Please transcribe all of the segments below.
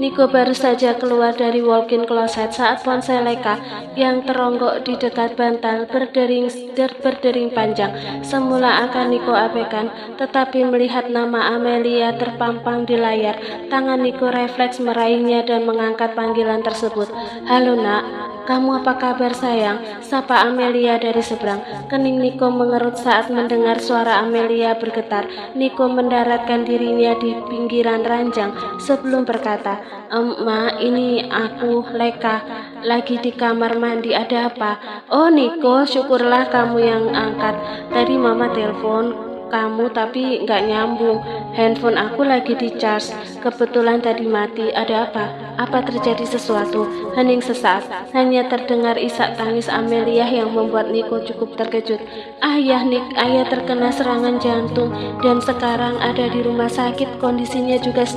Niko baru saja keluar dari walk-in closet saat ponsel Leka yang teronggok di dekat bantal berdering panjang. Semula akan Niko abaikan, tetapi melihat nama Amelia terpampang di layar, tangan Niko refleks meraihnya dan mengangkat panggilan tersebut. "Halo nak, kamu apa kabar sayang?" Sapa Amelia dari seberang. Kening Niko mengerut saat mendengar suara Amelia bergetar. Niko mendaratkan dirinya di pinggiran ranjang sebelum berkata, "Ma, ini aku, Leka, lagi di kamar mandi, ada apa?" "Oh Niko, syukurlah kamu yang angkat. Tadi mama telepon kamu tapi nggak nyambung. Handphone aku lagi di charge. Kebetulan tadi mati. Ada apa? Apa terjadi sesuatu?" Hening sesaat, hanya terdengar isak tangis Amelia yang membuat Niko cukup terkejut. "Ayah ayah terkena serangan jantung dan sekarang ada di rumah sakit. Kondisinya juga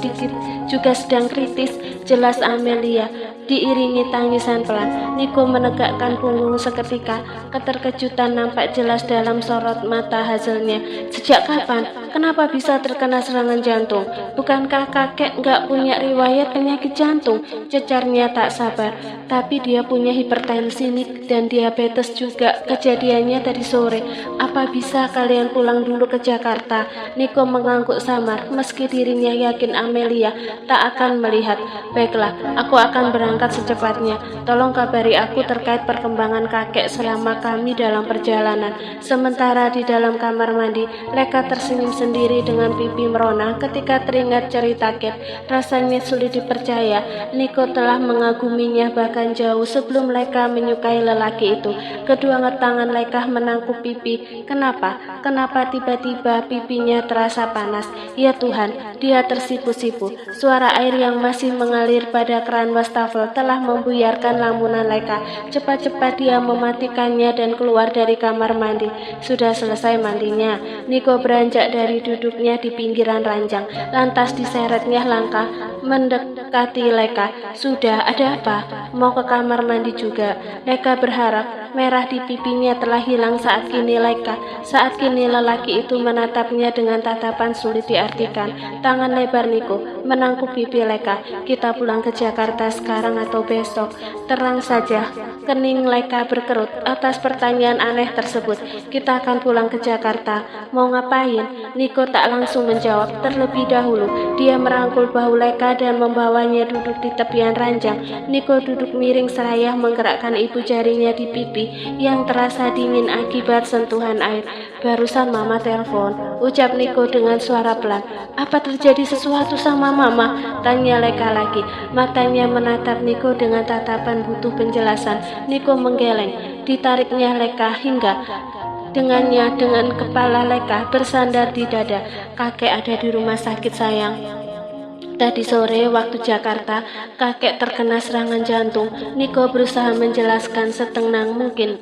sedang kritis," jelas Amelia. Diiringi tangisan pelan, Niko menegakkan punggung seketika. Keterkejutan nampak jelas dalam sorot mata hasilnya. "Sejak kapan? Kenapa bisa terkena serangan jantung? Bukankah kakek nggak punya riwayat penyakit jantung?" Cecarnya tak sabar. "Tapi dia punya hipertensi nih dan diabetes juga. Kejadiannya tadi sore. Apa bisa kalian pulang dulu ke Jakarta?" Niko mengangguk samar, meski dirinya yakin Amelia tak akan melihat. "Baiklah, aku akan berangkat secepatnya. Tolong kabari aku terkait perkembangan kakek selama kami dalam perjalanan." Sementara di dalam kamar mandi, Leka tersenyum sendiri dengan pipi merona ketika teringat cerita Kate. Rasanya sulit dipercaya, Niko telah mengaguminya bahkan jauh sebelum Leka menyukai lelaki itu. Kedua tangan Leka menangkup pipi. Kenapa tiba-tiba pipinya terasa panas? Ya Tuhan, dia tersipu-sipu. Suara air yang masih mengalir pada keran wastafel telah membuyarkan lamunan Leka. Cepat-cepat dia mematikannya dan keluar dari kamar mandi. Sudah selesai mandinya. Niko beranjak dari duduknya di pinggiran ranjang. Lantas diseretnya langkah mendekati Leka. "Sudah, ada apa? Mau ke kamar mandi juga?" Leka berharap. Merah di pipinya telah hilang saat kini lelaki itu menatapnya dengan tatapan sulit diartikan. Tangan lebar Niko menangkup pipi Leka. "Kita pulang ke Jakarta sekarang atau besok?" "Terang saja." Kening Leka berkerut atas pertanyaan aneh tersebut. "Kita akan pulang ke Jakarta." "Mau ngapain?" Niko tak langsung menjawab. Terlebih dahulu, dia merangkul bahu Leka dan membawanya duduk di tepian ranjang. Niko duduk miring seraya menggerakkan ibu jarinya di pipi yang terasa dingin akibat sentuhan air. "Barusan mama telepon," ucap Niko dengan suara pelan. "Apa terjadi sesuatu sama mama?" tanya Leka lagi. Matanya menatap Niko dengan tatapan butuh penjelasan. Niko menggeleng. Ditariknya Leka hingga dengan kepala Leka bersandar di dada. "Kakek ada di rumah sakit sayang. Tadi sore waktu Jakarta, kakek terkena serangan jantung." Niko berusaha menjelaskan setenang mungkin.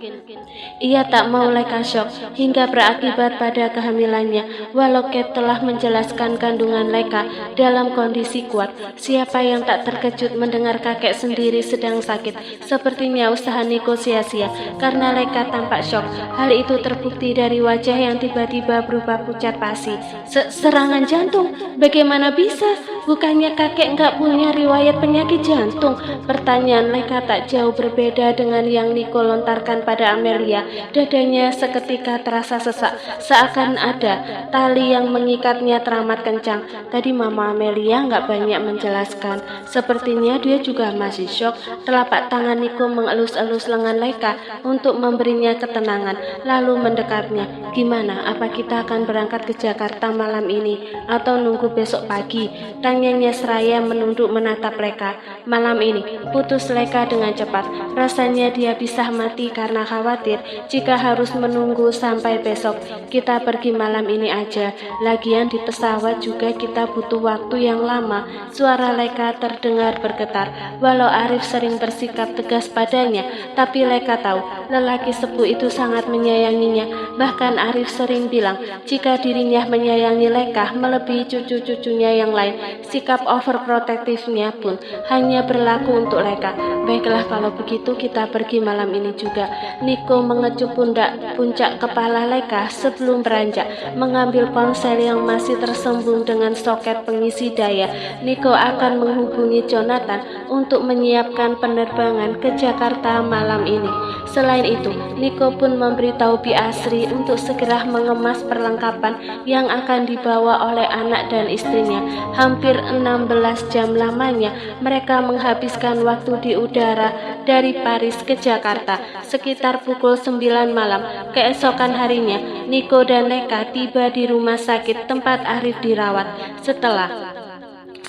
Ia tak mau Leka syok hingga berakibat pada kehamilannya. Walau Kate telah menjelaskan kandungan Leka dalam kondisi kuat, siapa yang tak terkejut mendengar kakek sendiri sedang sakit? Sepertinya usaha Niko sia-sia karena Leka tampak syok. Hal itu terbukti dari wajah yang tiba-tiba berubah pucat pasi. Serangan jantung? Bagaimana bisa? Bukannya kakek nggak punya riwayat penyakit jantung?" Pertanyaan Leka tak jauh berbeda dengan yang Niko lontarkan pada Amelia. Dadanya seketika terasa sesak, seakan ada tali yang mengikatnya teramat kencang. Tadi Mama Amelia nggak banyak menjelaskan. Sepertinya dia juga masih syok. Telapak tangan Niko mengelus-elus lengan Leka untuk memberinya ketenangan, lalu mendekapnya. "Gimana, apa kita akan berangkat ke Jakarta malam ini atau nunggu besok pagi?" tanyanya seraya menunduk menatap Leka. "Malam ini," putus Leka dengan cepat. Rasanya dia bisa mati karena khawatir jika harus menunggu sampai besok. "Kita pergi malam ini aja. Lagian di pesawat juga kita butuh waktu yang lama." Suara Leka terdengar bergetar. Walau Arif sering bersikap tegas padanya, tapi Leka tahu lelaki sepuh itu sangat menyayanginya. Bahkan Arif sering bilang jika dirinya menyayangi Leka melebihi cucu-cucunya yang lain. Sikap overprotektifnya pun hanya berlaku untuk Leka. Baiklah kalau begitu kita pergi malam ini juga. Niko mengecup puncak kepala Leka sebelum beranjak mengambil ponsel yang masih tersambung dengan soket pengisi daya. Niko akan menghubungi Jonathan untuk menyiapkan penerbangan ke Jakarta malam ini. Selain itu, Niko pun memberitahu Bi Asri untuk segera mengemas perlengkapan yang akan dibawa oleh anak dan istrinya. Hampir 16 jam lamanya mereka menghabiskan waktu di udara dari Paris ke Jakarta sekitar pukul 9 malam. Keesokan harinya, Niko dan Leka tiba di rumah sakit tempat Arif dirawat.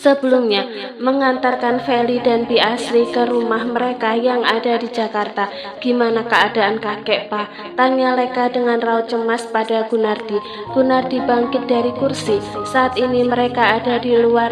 Sebelumnya mengantarkan Feli dan Bi Asri ke rumah mereka yang ada di Jakarta. Gimana keadaan kakek, Pak? Tanya Leka dengan raut cemas pada Gunardi. Gunardi bangkit dari kursi. Saat ini mereka ada di luar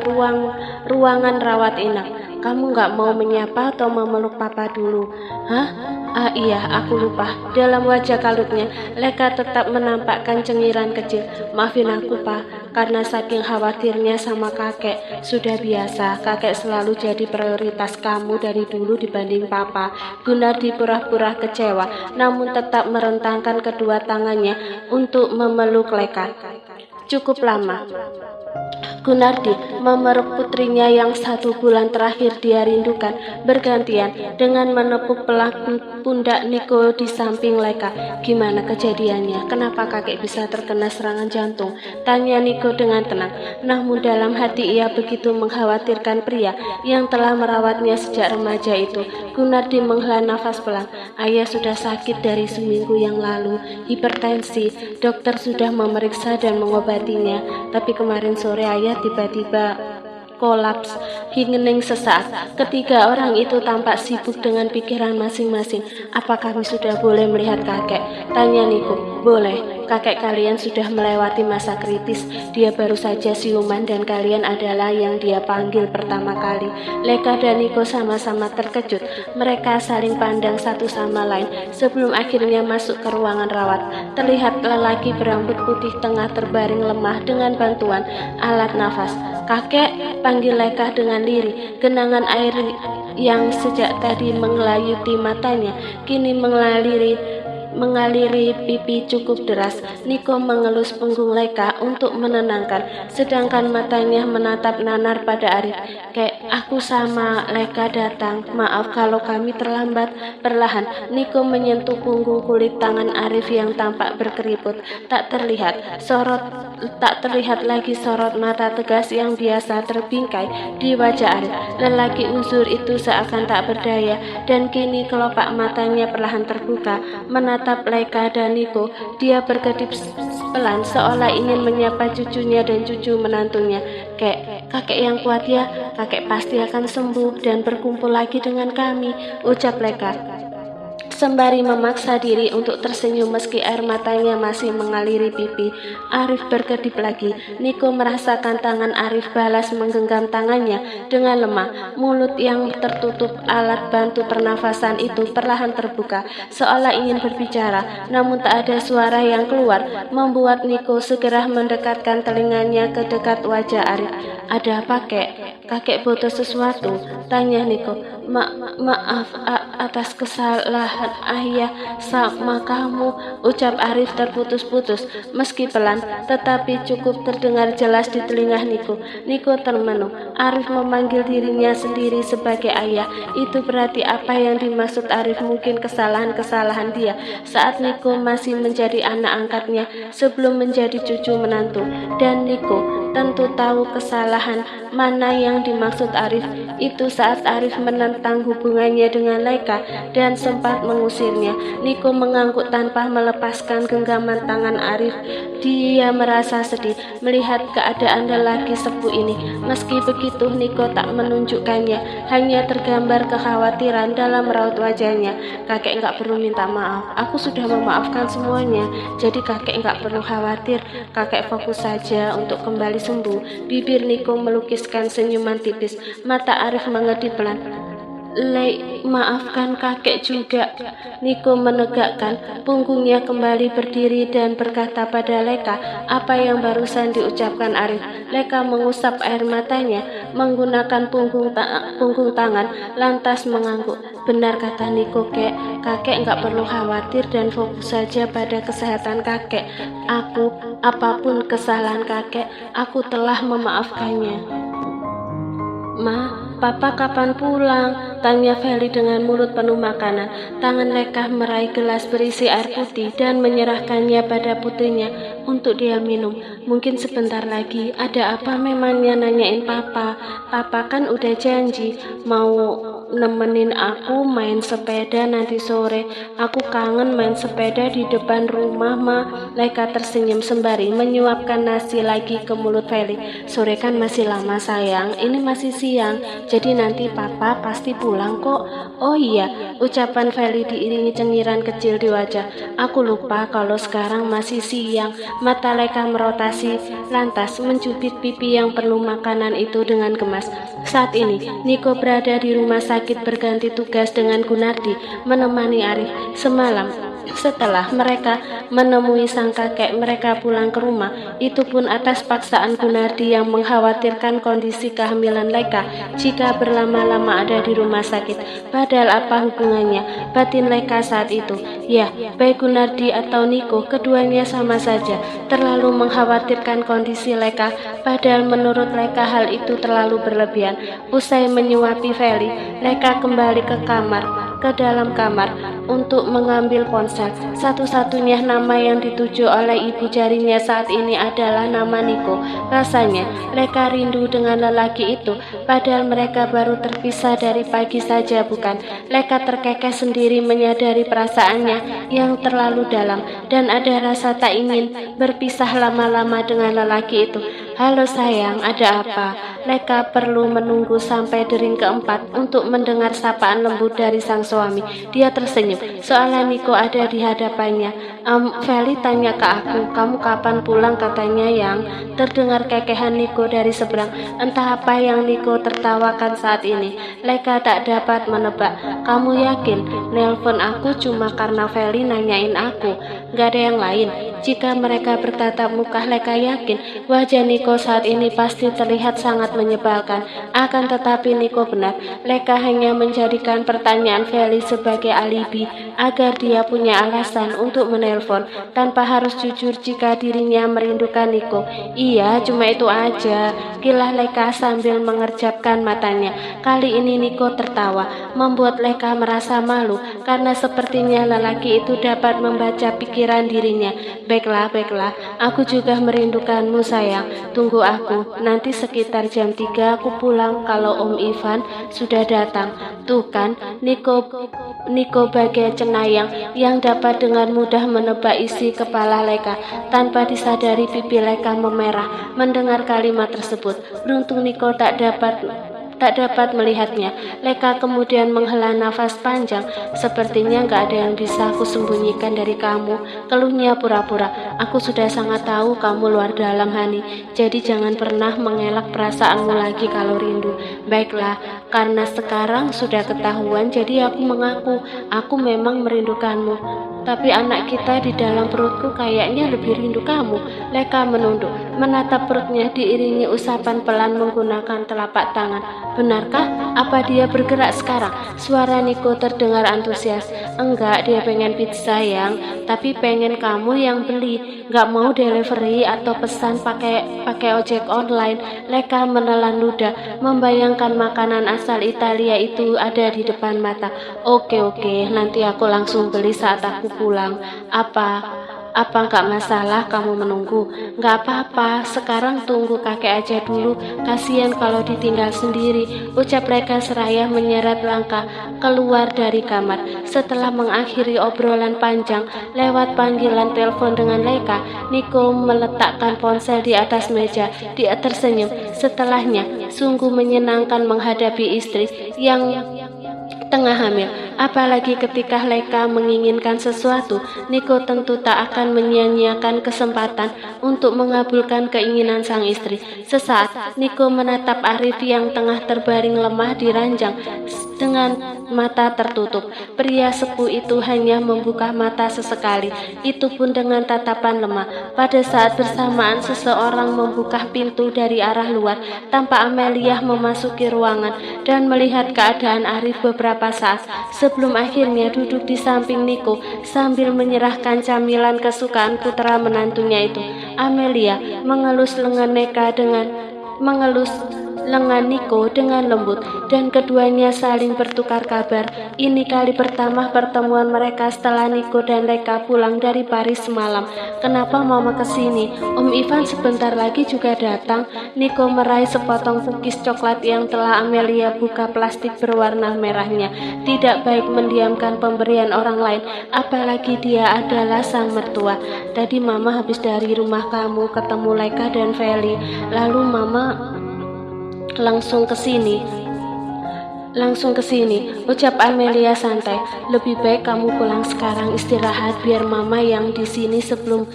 ruangan rawat inap. Kamu nggak mau menyapa atau memeluk papa dulu? Hah? Ah iya, aku lupa. Dalam wajah kalutnya, Leka tetap menampakkan cengiran kecil. Maafin aku, Pak, karena saking khawatirnya sama kakek. Sudah biasa, kakek selalu jadi prioritas kamu dari dulu dibanding papa. Gunardi pura-pura kecewa, namun tetap merentangkan kedua tangannya untuk memeluk Leka. Cukup lama. Gunardi memeluk putrinya yang 1 bulan terakhir dia rindukan bergantian dengan menepuk pundak Niko di samping Leka. Gimana kejadiannya? Kenapa kakek bisa terkena serangan jantung? Tanya Niko dengan tenang. Namun dalam hati ia begitu mengkhawatirkan pria yang telah merawatnya sejak remaja itu. Gunardi menghela nafas pelan. Ayah sudah sakit dari seminggu yang lalu, hipertensi. Dokter sudah memeriksa dan mengobatinya, tapi kemarin sore ayah tiba-tiba kolaps. Hening sesaat, ketiga orang itu tampak sibuk dengan pikiran masing-masing. Apa kami sudah boleh melihat kakek? Tanya Niko. Boleh, kakek kalian sudah melewati masa kritis. Dia baru saja siuman dan kalian adalah yang dia panggil pertama kali. Leka dan Niko sama-sama terkejut. Mereka saling pandang satu sama lain sebelum akhirnya masuk ke ruangan rawat. Terlihat lelaki berambut putih tengah terbaring lemah dengan bantuan alat nafas. Kakek, panggil Leka dengan lirih. Genangan air yang sejak tadi mengelayuti matanya kini mengaliri pipi cukup deras. Niko mengelus punggung Leka untuk menenangkan, sedangkan matanya menatap nanar pada Arif. Kayak aku sama Leka datang. Maaf kalau kami terlambat. Perlahan Niko menyentuh punggung kulit tangan Arif yang tampak berkeriput. Tak terlihat lagi sorot mata tegas yang biasa terbingkai di wajah Arif. Lelaki uzur itu seakan tak berdaya dan kini kelopak matanya perlahan terbuka menatap Leka dan Niko. Dia berkedip pelan seolah ingin menyapa cucunya dan cucu menantunya. Kakek yang kuat ya, kakek pasti akan sembuh dan berkumpul lagi dengan kami, ucap Leka sembari memaksa diri untuk tersenyum meski air matanya masih mengaliri pipi. Arif berkedip lagi. Niko merasakan tangan Arif balas menggenggam tangannya dengan lemah. Mulut yang tertutup alat bantu pernafasan itu perlahan terbuka seolah ingin berbicara, namun tak ada suara yang keluar, membuat Niko segera mendekatkan telinganya ke dekat wajah Arif. Ada apa, Kek? Kakek butuh sesuatu? Tanya Niko. Maaf atas kesalahan ayah sama kamu, ucap Arif terputus-putus meski pelan tetapi cukup terdengar jelas di telinga Niko. Niko termenung. Arif memanggil dirinya sendiri sebagai ayah. Itu berarti apa yang dimaksud Arif mungkin kesalahan-kesalahan dia saat Niko masih menjadi anak angkatnya sebelum menjadi cucu menantu. Dan Niko tentu tahu kesalahan mana yang dimaksud Arif. Itu saat Arif menentang hubungannya dengan Leka dan sempat mengusirnya. Niko mengangguk tanpa melepaskan genggaman tangan Arif. Dia merasa sedih melihat keadaan lelaki sepuh ini. Meski begitu Niko tak menunjukkannya, hanya tergambar kekhawatiran dalam raut wajahnya. Kakek nggak perlu minta maaf, aku sudah memaafkan semuanya, jadi kakek nggak perlu khawatir. Kakek fokus saja untuk kembali sembuh. Bibir Niko melukiskan senyuman tipis. Mata Arif mengedip pelan. Maafkan kakek juga. Niko menegakkan punggungnya kembali berdiri dan berkata pada Leka apa yang barusan diucapkan Arif. Leka mengusap air matanya menggunakan punggung tangan lantas mengangguk. Benar kata Niko, kakek nggak perlu khawatir dan fokus saja pada kesehatan kakek. Apapun kesalahan kakek, aku telah memaafkannya. Ma, Papa kapan pulang? Tanya Feli dengan mulut penuh makanan. Tangan Leka meraih gelas berisi air putih dan menyerahkannya pada putrinya untuk dia minum. Mungkin sebentar lagi. Ada apa memangnya nanyain Papa? Papa kan udah janji mau nemenin aku main sepeda nanti sore. Aku kangen main sepeda di depan rumah, Ma. Leka tersenyum sembari menyuapkan nasi lagi ke mulut Feli. Sore kan masih lama sayang, ini masih siang. Jadi nanti Papa pasti pulang kok. Oh iya, ucapan Feli diiringi cengiran kecil di wajah. Aku lupa kalau sekarang masih siang. Mata Leka merotasi, lantas mencubit pipi yang penuh makanan itu dengan gemas. Saat ini, Niko berada di rumah sakit berganti tugas dengan Gunardi menemani Arif. Semalam, setelah mereka menemui sang kakek, mereka pulang ke rumah. Itu pun atas paksaan Gunardi yang mengkhawatirkan kondisi kehamilan Leka jika berlama-lama ada di rumah sakit. Padahal apa hubungannya batin Leka saat itu? Ya, baik Gunardi atau Niko, keduanya sama saja terlalu mengkhawatirkan kondisi Leka. Padahal menurut Leka hal itu terlalu berlebihan. Usai menyuapi Feli, Leka kembali ke dalam kamar untuk mengambil ponsel. Satu-satunya nama yang dituju oleh ibu jarinya saat ini adalah nama Niko. Rasanya Leka rindu dengan lelaki itu, padahal mereka baru terpisah dari pagi saja, bukan? Leka terkekeh sendiri menyadari perasaannya yang terlalu dalam dan ada rasa tak ingin berpisah lama-lama dengan lelaki itu. Halo sayang, ada apa? Leka perlu menunggu sampai dering keempat untuk mendengar sapaan lembut dari sang suami. Dia tersenyum, soalnya Niko ada di hadapannya. Feli tanya ke aku, kamu kapan pulang katanya yang? Terdengar kekehan Niko dari seberang. Entah apa yang Niko tertawakan saat ini. Leka tak dapat menebak. Kamu yakin nelpon aku cuma karena Feli nanyain aku? Gak ada yang lain? Jika mereka bertatap muka, Leka yakin wajah Niko saat ini pasti terlihat sangat menyebalkan. Akan tetapi Niko benar. Leka hanya menjadikan pertanyaan Feli sebagai alibi agar dia punya alasan untuk menelpon tanpa harus jujur jika dirinya merindukan Niko. Iya, cuma itu aja, kilah Leka sambil mengerjapkan matanya. Kali ini Niko tertawa, membuat Leka merasa malu karena sepertinya lelaki itu dapat membaca pikiran dirinya. Baiklah, aku juga merindukanmu sayang. Tunggu aku, nanti sekitar jam 3 aku pulang kalau Om Ivan sudah datang. Tuh kan, Niko bagai cenayang yang dapat dengan mudah menebak isi kepala Leka. Tanpa disadari pipi Leka memerah mendengar kalimat tersebut. Beruntung Niko tak dapat melihatnya. Leka kemudian menghela nafas panjang. Sepertinya gak ada yang bisa aku sembunyikan dari kamu, keluhnya pura-pura. Aku sudah sangat tahu kamu luar dalam, Hani. Jadi jangan pernah mengelak perasaanmu lagi kalau rindu. Baiklah, karena sekarang sudah ketahuan, jadi aku mengaku, aku memang merindukanmu. Tapi anak kita di dalam perutku kayaknya lebih rindu kamu. Leka menunduk, menatap perutnya diiringi usapan pelan menggunakan telapak tangan. Benarkah? Apa dia bergerak sekarang? Suara Niko terdengar antusias. Enggak, dia pengen pizza yang, tapi pengen kamu yang beli. Gak mau delivery atau pesan pakai ojek online. Leka menelan ludah, membayangkan makanan asal Italia itu ada di depan mata. Oke, nanti aku langsung beli saat aku pulang. Apa nggak masalah kamu menunggu? Nggak apa-apa, sekarang tunggu kakek aja dulu. Kasihan kalau ditinggal sendiri, ucap Leka seraya menyeret langkah keluar dari kamar. Setelah mengakhiri obrolan panjang lewat panggilan telepon dengan Leka, Niko meletakkan ponsel di atas meja. Dia tersenyum. Setelahnya, sungguh menyenangkan menghadapi istri yang tengah hamil. Apalagi ketika Leika menginginkan sesuatu, Niko tentu tak akan menyia-nyiakan kesempatan untuk mengabulkan keinginan sang istri. Sesaat, Niko menatap Arif yang tengah terbaring lemah di ranjang dengan mata tertutup. Pria sepuh itu hanya membuka mata sesekali, itu pun dengan tatapan lemah. Pada saat bersamaan seseorang membuka pintu dari arah luar tanpa Amelia memasuki ruangan dan melihat keadaan Arif beberapa saat sebelum akhirnya duduk di samping Niko sambil menyerahkan camilan kesukaan putra menantunya itu. Amelia mengelus lengan Niko dengan lembut, dan keduanya saling bertukar kabar. Ini kali pertama pertemuan mereka setelah Niko dan Leika pulang dari Paris semalam. Kenapa mama kesini? Om Ivan sebentar lagi juga datang. Niko meraih sepotong cookies coklat yang telah Amelia buka plastik berwarna merahnya. Tidak baik mendiamkan pemberian orang lain, apalagi dia adalah sang mertua. Tadi mama habis dari rumah kamu ketemu Leika dan Feli, lalu mama langsung ke sini, ucap Amelia santai. Lebih baik kamu pulang sekarang, istirahat biar mama yang di sini sebelum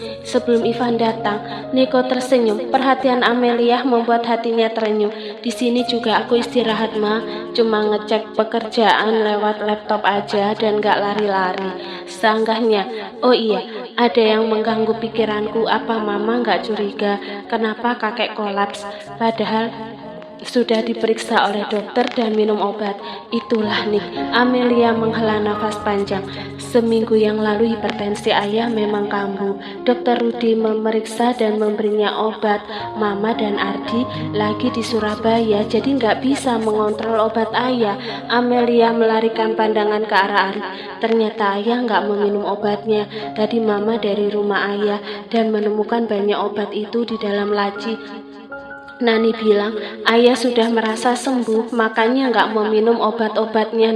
Ivan datang. Niko tersenyum. Perhatian Amelia membuat hatinya terenyuh. Di sini juga aku istirahat, Ma. Cuma ngecek pekerjaan lewat laptop aja dan gak lari-lari. Sanggahnya, oh iya, ada yang mengganggu pikiranku. Apa mama gak curiga kenapa kakek kolaps? Padahal sudah diperiksa oleh dokter dan minum obat. Itulah Nick. Amelia menghela nafas panjang. Seminggu yang lalu hipertensi ayah memang kambuh. Dokter Rudi memeriksa dan memberinya obat. Mama dan Ardi lagi di Surabaya, jadi nggak bisa mengontrol obat ayah. Amelia melarikan pandangan ke arah Arif. Ternyata ayah nggak meminum obatnya. Tadi mama dari rumah ayah dan menemukan banyak obat itu di dalam laci. Nani bilang ayah sudah merasa sembuh, makanya nggak meminum obat-obatnya.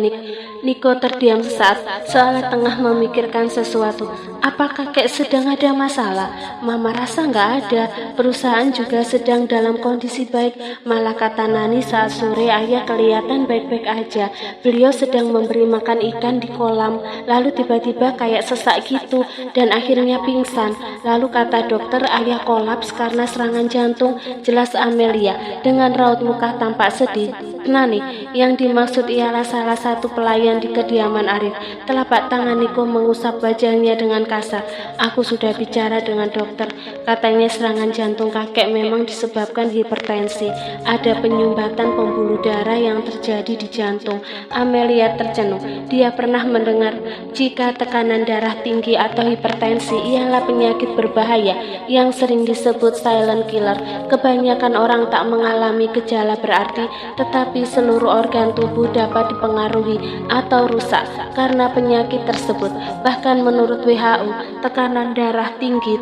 Niko terdiam sesaat, seolah tengah memikirkan sesuatu. Apa kakek sedang ada masalah? Mama rasa nggak ada. Perusahaan juga sedang dalam kondisi baik. Malah kata Nani saat sore ayah kelihatan baik-baik aja. Beliau sedang memberi makan ikan di kolam, lalu tiba-tiba kayak sesak gitu dan akhirnya pingsan. Lalu kata dokter ayah kolaps karena serangan jantung. Jelas Amelia dengan raut muka tampak sedih. Nani, yang dimaksud ialah salah satu pelayan di kediaman Arif. Telapak tangan Niko mengusap wajahnya dengan kasar. Aku sudah bicara dengan dokter. Katanya serangan jantung kakek memang disebabkan hipertensi. Ada penyumbatan pembuluh darah yang terjadi di jantung. Amelia tercenung. Dia pernah mendengar jika tekanan darah tinggi atau hipertensi ialah penyakit berbahaya yang sering disebut silent killer. Kebanyakan orang tak mengalami gejala berarti, tetapi seluruh organ tubuh dapat dipengaruhi atau rusak karena penyakit tersebut. Bahkan menurut WHO, tekanan darah tinggi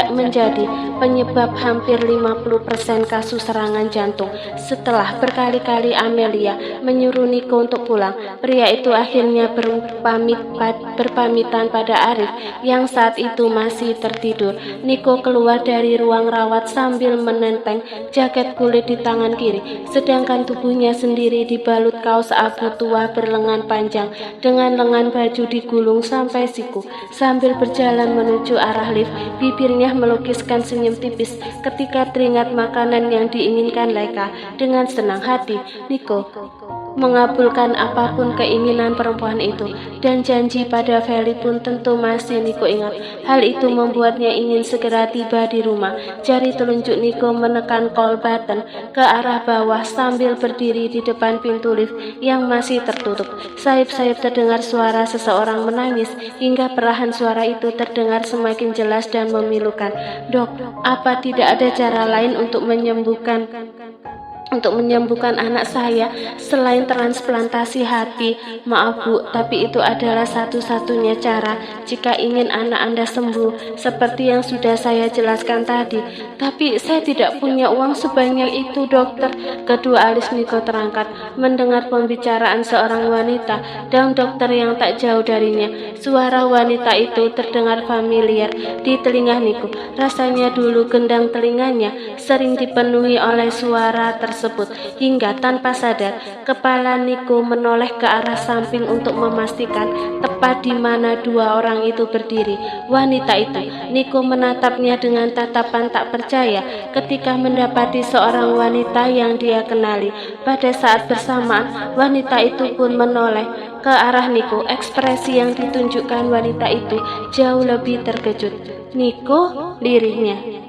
menjadi penyebab hampir 50% kasus serangan jantung. Setelah berkali-kali Amelia menyuruh Niko untuk pulang, pria itu akhirnya berpamitan pada Arif yang saat itu masih tertidur. Niko keluar dari ruang rawat sambil menenteng jaket kulit di tangan kiri, sedangkan tubuhnya sendiri dibalut kaos abu tua berlengan panjang dengan lengan baju digulung sampai siku. Sambil berjalan menuju arah lift, bibirnya melukiskan senyum tipis ketika teringat makanan yang diinginkan Leika. Dengan senang hati, Niko mengabulkan apapun keinginan perempuan itu, dan janji pada Feli pun tentu masih Niko ingat. Hal itu membuatnya ingin segera tiba di rumah. Jari telunjuk Niko menekan call button ke arah bawah sambil berdiri di depan pintu lift yang masih tertutup. Sayup-sayup terdengar suara seseorang menangis hingga perlahan suara itu terdengar semakin jelas dan memilukan. Dok, apa tidak ada cara lain untuk menyembuhkan anak saya selain transplantasi hati? Maaf Bu, tapi itu adalah satu-satunya cara jika ingin anak Anda sembuh, seperti yang sudah saya jelaskan tadi. Tapi saya tidak punya uang sebanyak itu, dokter. Kedua alis Niko terangkat mendengar pembicaraan seorang wanita dan dokter yang tak jauh darinya. Suara wanita itu terdengar familiar di telinga Niko. Rasanya dulu gendang telinganya sering dipenuhi oleh suara tersebut. tersebut hingga tanpa sadar kepala Niko menoleh ke arah samping untuk memastikan tepat di mana dua orang itu berdiri. Wanita itu, Niko menatapnya dengan tatapan tak percaya ketika mendapati seorang wanita yang dia kenali. Pada saat bersamaan, wanita itu pun menoleh ke arah Niko. Ekspresi yang ditunjukkan wanita itu jauh lebih terkejut. "Niko," lirihnya.